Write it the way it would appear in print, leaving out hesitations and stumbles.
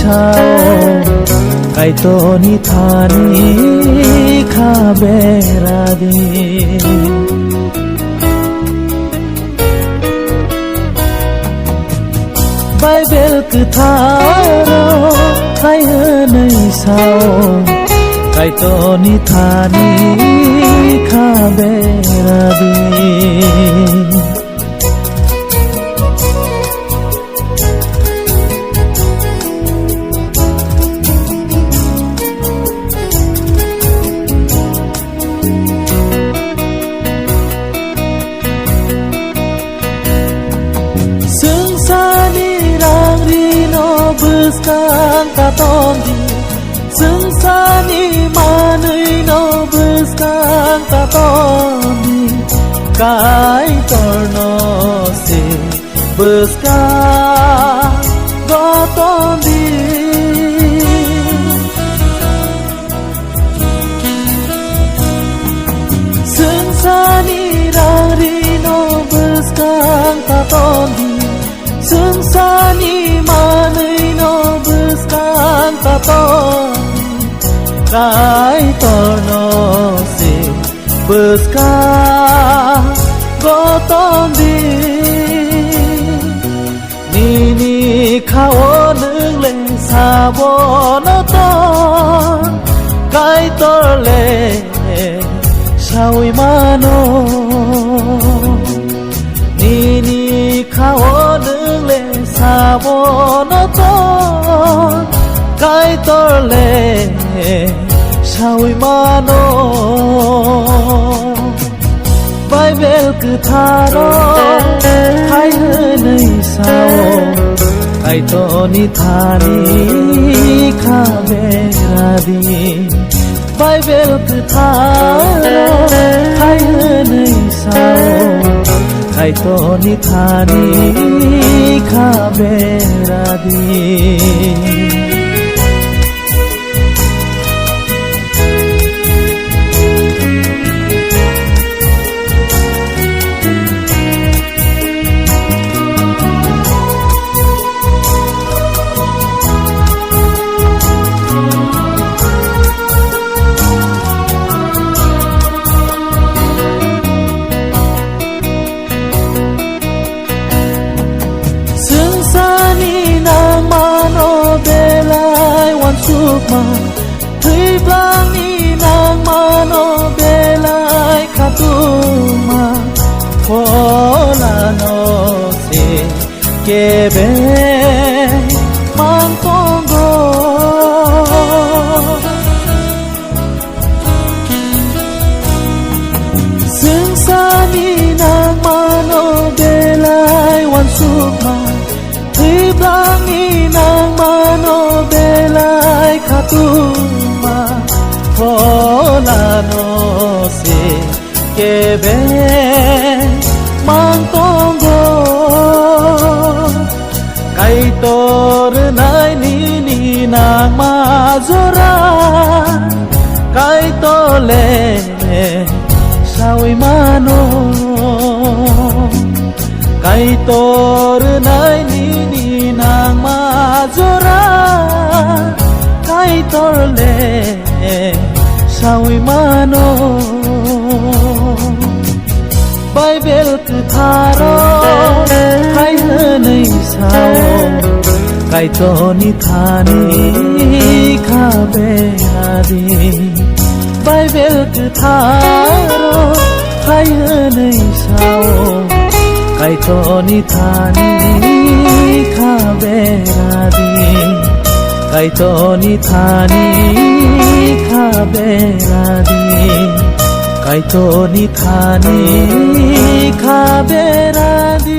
sao cái to ni thani kha bera di Bible cứ tharo hay nơi sao cái to ni thani kha bera di Buscan katondi Sensani manui no buscan katondi Kai torno se buscan katondi Sensani rari no buscan katondi Sensani manui no buscan taton Kai torno se buscan goton di Nini khao nương lên sa bo no ton Kai tor le sao mano Nini khao nương lên sa bo no ton Kai tor le sao mano Bible cứ tharo hay nơi sao Kai to ni thani kha bera di Bible cứ tharo hay nơi sao Kai to ni thani kha bera di Sukma Tui blangi nang mano belai katuma Kola no se kebe mang kongo Sing sani nang mano belai wan sukma Tui blangi nang mano belai katuma Kola no se kebe mang tongo Kai tor nai ni nang mazora Kai tole sao mano Kai tor nai ni nang mazora Kai tor le sao mano Bible cứ tharo hay nơi sao Kai to ni thani kha bera di Bible cứ tharo hay nơi sao Kai to ni thani kha bera di Kai to ni thani kha bera di Kai to ni thani kha bera di